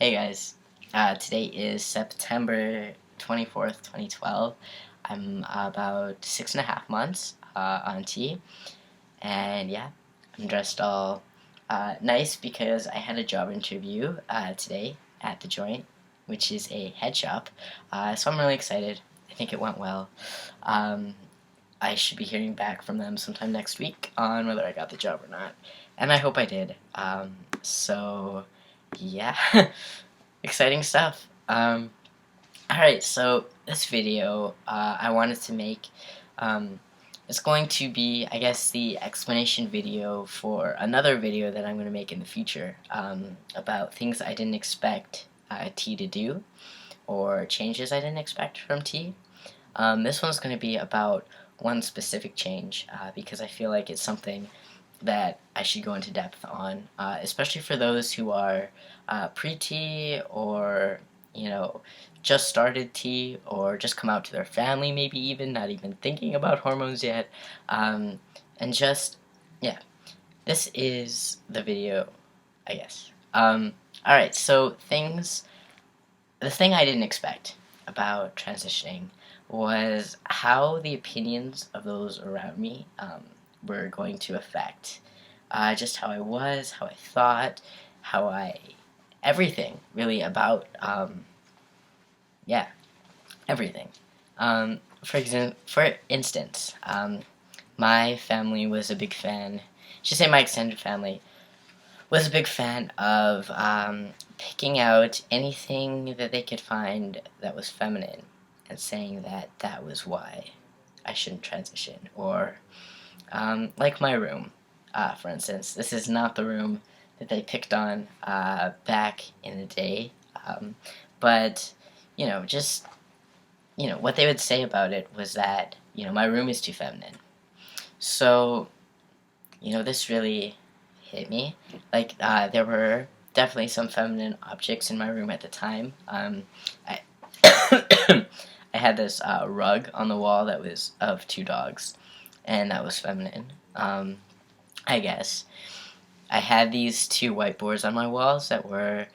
Hey guys, today is September 24th, 2012. I'm about 6.5 months on T, and yeah, I'm dressed all nice because I had a job interview today at the joint, which is a head shop, so I'm really excited. I think it went well. Um, I should be hearing back from them sometime next week on whether I got the job or not, and I hope I did. So yeah. Exciting stuff. Alright, so this video I wanted to make, um, it's going to be, I guess, the explanation video for another video that I'm going to make in the future about things I didn't expect T to do, or changes I didn't expect from T. This one's going to be about one specific change because I feel like it's something that I should go into depth on, especially for those who are pre-T or, just started T or just come out to their family, maybe even, not even thinking about hormones yet. And just, yeah, this is the video, I guess. Alright, so the thing I didn't expect about transitioning was how the opinions of those around me were going to affect just how I was, how I thought, everything really about, yeah, everything. For instance, my family was a big fan, should say my extended family, was a big fan of picking out anything that they could find that was feminine and saying that that was why I shouldn't transition. Or, like my room, for instance. This is not the room that they picked on back in the day, but, just, what they would say about it was that, my room is too feminine. So, this really hit me. Like, there were definitely some feminine objects in my room at the time. I, I had this rug on the wall that was of two dogs, and that was feminine, I guess. I had these two whiteboards on my walls that were,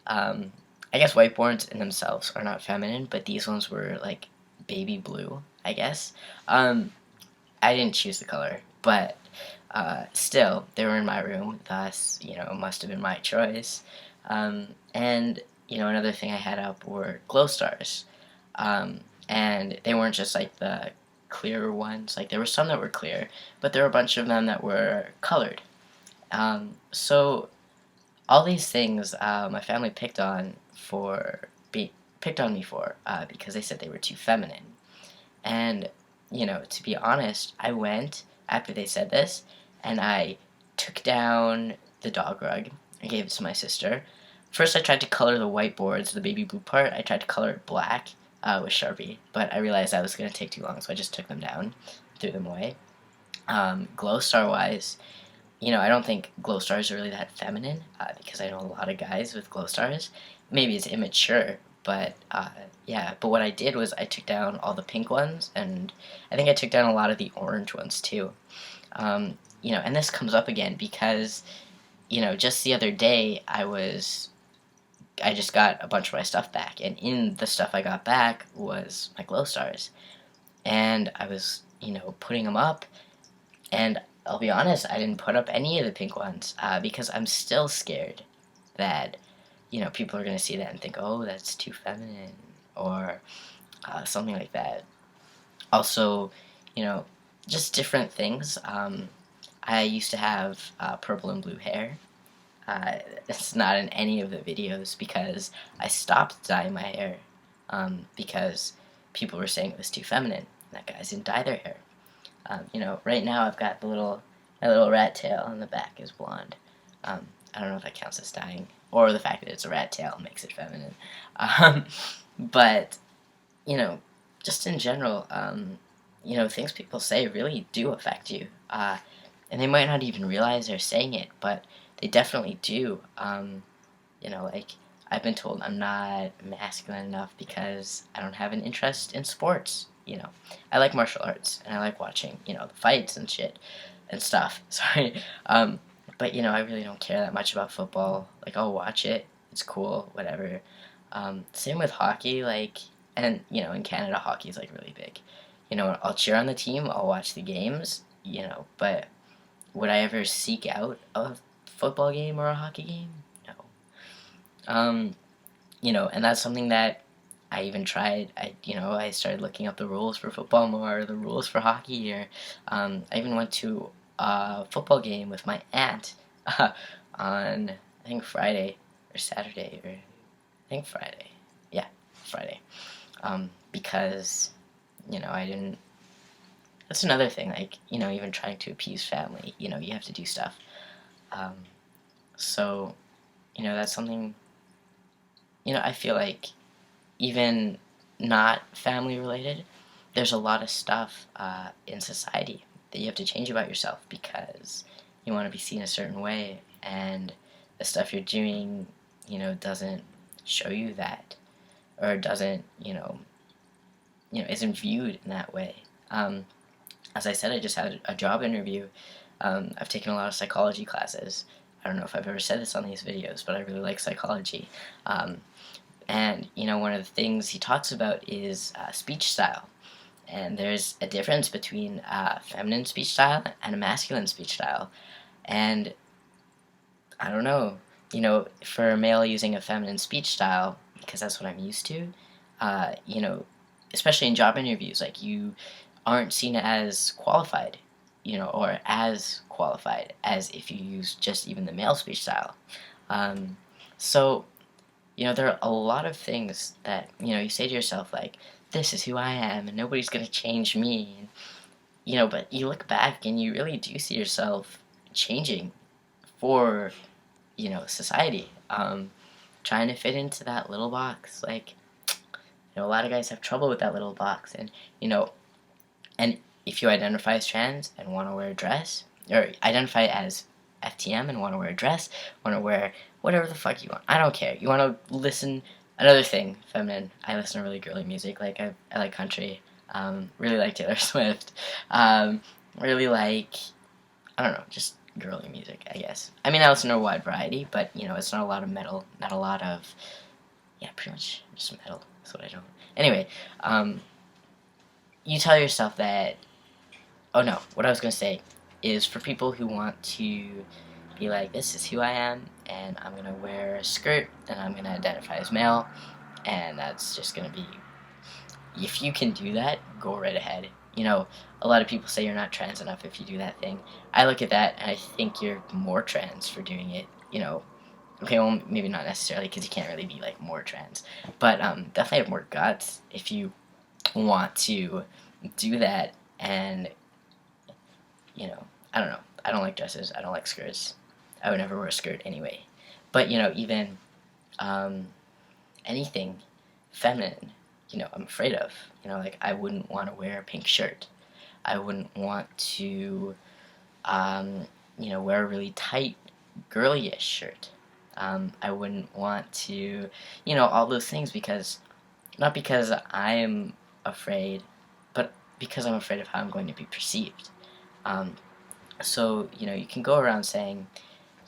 I guess whiteboards in themselves are not feminine, but these ones were, like, baby blue, I guess. I didn't choose the color, but still, they were in my room, thus, it must have been my choice. And, another thing I had up were glow stars. And they weren't just, like, the clear ones. Like, there were some that were clear, but there were a bunch of them that were colored. So, all these things my family picked on me for because they said they were too feminine. And, to be honest, I went, after they said this, and I took down the dog rug and gave it to my sister. First I tried to color the whiteboards, the baby blue part, I tried to color it black with Sharpie, but I realized that was going to take too long, so I just took them down, threw them away. Glow star wise, I don't think glow stars are really that feminine, because I know a lot of guys with glow stars. Maybe it's immature, but yeah. But what I did was I took down all the pink ones, and I think I took down a lot of the orange ones too. And this comes up again because, just the other day I just got a bunch of my stuff back, and in the stuff I got back was my glow stars, and I was, putting them up, and I'll be honest, I didn't put up any of the pink ones because I'm still scared that, people are going to see that and think, oh, that's too feminine, or something like that. Also, just different things. I used to have purple and blue hair. It's not in any of the videos because I stopped dyeing my hair because people were saying it was too feminine. That guys didn't dye their hair. Right now I've got my little rat tail on the back is blonde. I don't know if that counts as dyeing, or the fact that it's a rat tail makes it feminine. But, just in general, things people say really do affect you. And they might not even realize they're saying it, but they definitely do. Like, I've been told I'm not masculine enough because I don't have an interest in sports. I like martial arts, and I like watching, the fights and shit and stuff. Sorry. But, I really don't care that much about football. Like, I'll watch it, it's cool, whatever. Same with hockey, like, and in Canada, hockey is like really big. I'll cheer on the team, I'll watch the games, but would I ever seek out a football game or a hockey game? No. Um, and that's something that I even tried. I started looking up the rules for football more, the rules for hockey, or I even went to a football game with my aunt on, I think, Friday or Saturday, or I think Friday. Yeah, Friday. Because, I didn't. That's another thing, like, even trying to appease family, you have to do stuff. Um, so, that's something, I feel like even not family related, there's a lot of stuff in society that you have to change about yourself because you want to be seen a certain way, and the stuff you're doing, doesn't show you that, or doesn't, isn't viewed in that way. As I said, I just had a job interview. I've taken a lot of psychology classes. I don't know if I've ever said this on these videos, but I really like psychology. And, one of the things he talks about is speech style. And there's a difference between a feminine speech style and a masculine speech style. And I don't know, for a male using a feminine speech style, because that's what I'm used to, especially in job interviews, like, you aren't seen as qualified, or as qualified as if you use just even the male speech style. So, there are a lot of things that, you say to yourself, like, this is who I am, and nobody's going to change me. And, but you look back and you really do see yourself changing for, society. Trying to fit into that little box. Like, a lot of guys have trouble with that little box. And if you identify as trans and want to wear a dress, or identify as FTM and want to wear a dress, want to wear whatever the fuck you want. I don't care. You want to listen. Another thing, feminine. I listen to really girly music. Like, I like country. Really like Taylor Swift. Really like, I don't know, just girly music, I guess. I mean, I listen to a wide variety, but, it's not a lot of metal. Not a lot of, yeah, pretty much just metal. That's what I don't. Anyway, you tell yourself that, oh no, what I was going to say is for people who want to be like, this is who I am, and I'm going to wear a skirt, and I'm going to identify as male, and that's just going to be, if you can do that, go right ahead. A lot of people say you're not trans enough if you do that thing. I look at that, and I think you're more trans for doing it, Okay, well, maybe not necessarily, because you can't really be, like, more trans, but definitely have more guts if you want to do that. And I don't know, I don't like dresses, I don't like skirts, I would never wear a skirt anyway, but even anything feminine, I'm afraid of, like, I wouldn't want to wear a pink shirt, I wouldn't want to wear a really tight girly-ish shirt, I wouldn't want to, all those things, because not because I'm afraid, but because I'm afraid of how I'm going to be perceived. So, you can go around saying,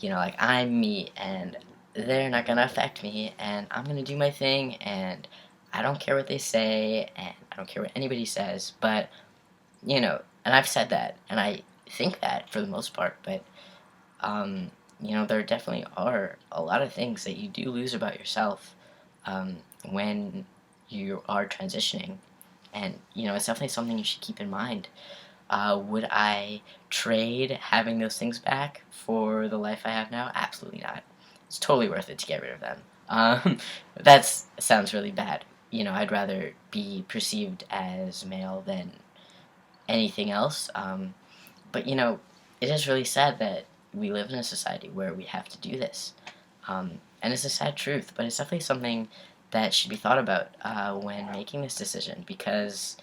like, I'm me, and they're not gonna affect me, and I'm gonna do my thing, and I don't care what they say, and I don't care what anybody says, but, and I've said that, and I think that for the most part, but, there definitely are a lot of things that you do lose about yourself, when you are transitioning, and, it's definitely something you should keep in mind. Would I trade having those things back for the life I have now? Absolutely not. It's totally worth it to get rid of them. That sounds really bad. I'd rather be perceived as male than anything else. But, it is really sad that we live in a society where we have to do this. And it's a sad truth, but it's definitely something that should be thought about when making this decision, because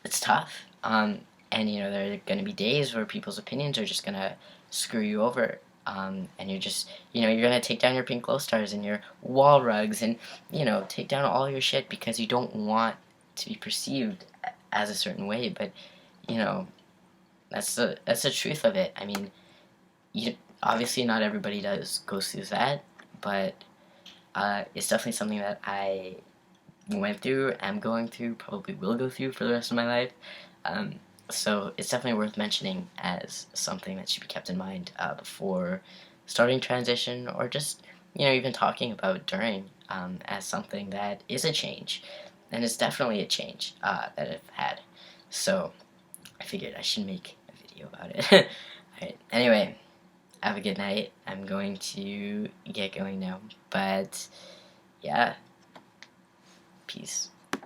it's tough. And, there are going to be days where people's opinions are just going to screw you over. And you're just, you're going to take down your pink glow stars and your wall rugs and, take down all your shit because you don't want to be perceived as a certain way. But, that's the truth of it. I mean, obviously not everybody goes through that, but it's definitely something that I went through, am going through, probably will go through for the rest of my life. So it's definitely worth mentioning as something that should be kept in mind before starting transition, or just even talking about during, as something that is a change, and it's definitely a change that I've had. So I figured I should make a video about it. Alright, anyway, have a good night. I'm going to get going now, but yeah, peace.